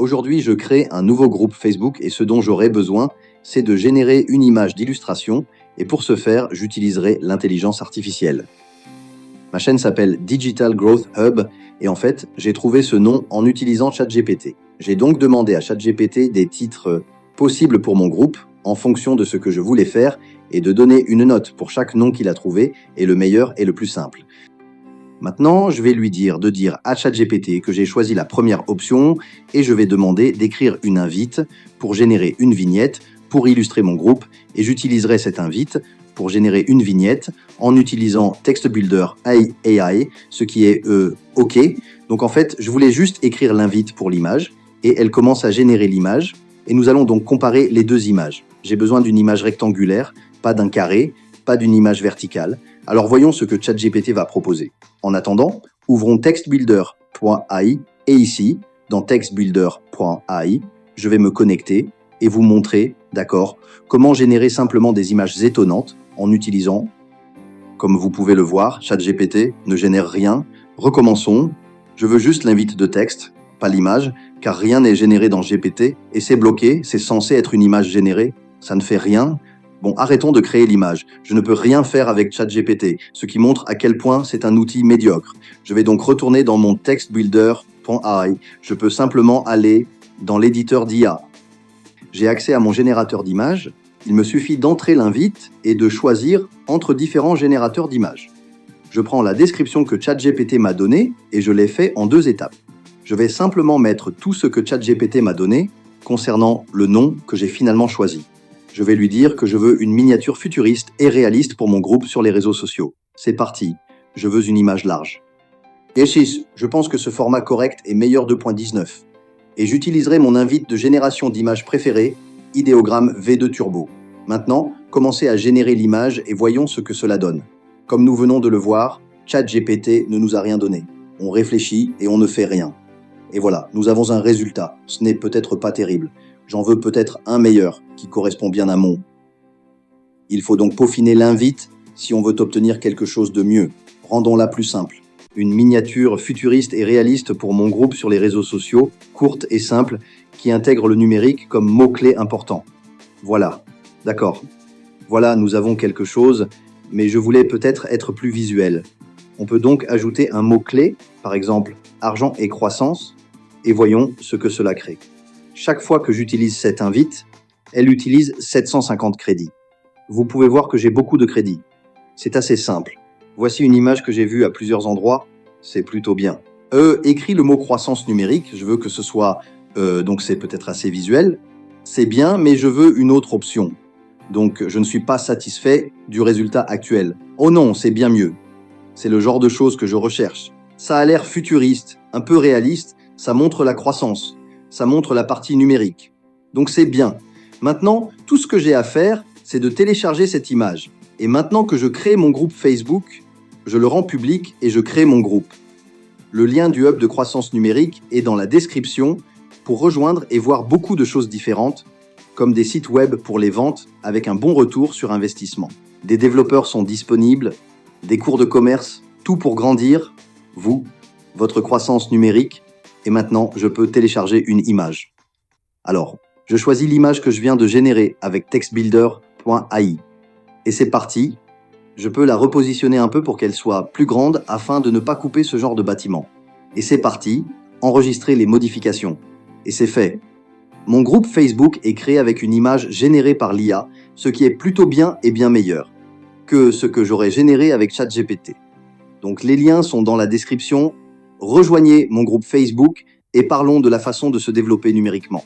Aujourd'hui, je crée un nouveau groupe Facebook et ce dont j'aurai besoin, c'est de générer une image d'illustration et pour ce faire, j'utiliserai l'intelligence artificielle. Ma chaîne s'appelle Digital Growth Hub et en fait, j'ai trouvé ce nom en utilisant ChatGPT. J'ai donc demandé à ChatGPT des titres possibles pour mon groupe en fonction de ce que je voulais faire et de donner une note pour chaque nom qu'il a trouvé et le meilleur et le plus simple. Maintenant, je vais lui dire de dire à ChatGPT que j'ai choisi la première option et je vais demander d'écrire une invite pour générer une vignette pour illustrer mon groupe et j'utiliserai cette invite pour générer une vignette en utilisant Text Builder AI, ce qui est OK. Donc en fait, je voulais juste écrire l'invite pour l'image et elle commence à générer l'image et nous allons donc comparer les deux images. J'ai besoin d'une image rectangulaire, pas d'un carré, pas d'une image verticale. Alors voyons ce que ChatGPT va proposer. En attendant, ouvrons textbuilder.ai et ici, dans textbuilder.ai, je vais me connecter et vous montrer, d'accord, comment générer simplement des images étonnantes en utilisant, comme vous pouvez le voir, ChatGPT ne génère rien. Recommençons, je veux juste l'invite de texte, pas l'image, car rien n'est généré dans GPT et c'est bloqué, c'est censé être une image générée, ça ne fait rien. Bon, arrêtons de créer l'image. Je ne peux rien faire avec ChatGPT, ce qui montre à quel point c'est un outil médiocre. Je vais donc retourner dans mon textbuilder.ai. Je peux simplement aller dans l'éditeur d'IA. J'ai accès à mon générateur d'images. Il me suffit d'entrer l'invite et de choisir entre différents générateurs d'images. Je prends la description que ChatGPT m'a donnée et je l'ai fait en 2 étapes. Je vais simplement mettre tout ce que ChatGPT m'a donné concernant le nom que j'ai finalement choisi. Je vais lui dire que je veux une miniature futuriste et réaliste pour mon groupe sur les réseaux sociaux. C'est parti, je veux une image large. Et 6, je pense que ce format correct est meilleur 2.19. Et j'utiliserai mon invite de génération d'images préférée, Ideogram V2 Turbo. Maintenant, commencez à générer l'image et voyons ce que cela donne. Comme nous venons de le voir, ChatGPT ne nous a rien donné. On réfléchit et on ne fait rien. Et voilà, nous avons un résultat. Ce n'est peut-être pas terrible. J'en veux peut-être un meilleur, qui correspond bien à mon. Il faut donc peaufiner l'invite si on veut obtenir quelque chose de mieux. Rendons-la plus simple. Une miniature futuriste et réaliste pour mon groupe sur les réseaux sociaux, courte et simple, qui intègre le numérique comme mot-clé important. Voilà, d'accord. Voilà, nous avons quelque chose, mais je voulais peut-être être plus visuel. On peut donc ajouter un mot-clé, par exemple argent et croissance, et voyons ce que cela crée. Chaque fois que j'utilise cette invite, elle utilise 750 crédits. Vous pouvez voir que j'ai beaucoup de crédits. C'est assez simple. Voici une image que j'ai vue à plusieurs endroits. C'est plutôt bien. Écrit le mot croissance numérique. Je veux que ce soit... donc c'est peut-être assez visuel. C'est bien, mais je veux une autre option. Donc je ne suis pas satisfait du résultat actuel. Oh non, c'est bien mieux. C'est le genre de choses que je recherche. Ça a l'air futuriste, un peu réaliste. Ça montre la croissance. Ça montre la partie numérique. Donc c'est bien. Maintenant, tout ce que j'ai à faire, c'est de télécharger cette image. Et maintenant que je crée mon groupe Facebook, je le rends public et je crée mon groupe. Le lien du hub de croissance numérique est dans la description pour rejoindre et voir beaucoup de choses différentes, comme des sites web pour les ventes avec un bon retour sur investissement. Des développeurs sont disponibles, des cours de commerce, tout pour grandir, vous, votre croissance numérique. Et maintenant, je peux télécharger une image. Alors, je choisis l'image que je viens de générer avec textbuilder.ai. Et c'est parti. Je peux la repositionner un peu pour qu'elle soit plus grande afin de ne pas couper ce genre de bâtiment. Et c'est parti. Enregistrer les modifications. Et c'est fait. Mon groupe Facebook est créé avec une image générée par l'IA, ce qui est plutôt bien et bien meilleur que ce que j'aurais généré avec ChatGPT. Donc les liens sont dans la description. Rejoignez mon groupe Facebook et parlons de la façon de se développer numériquement.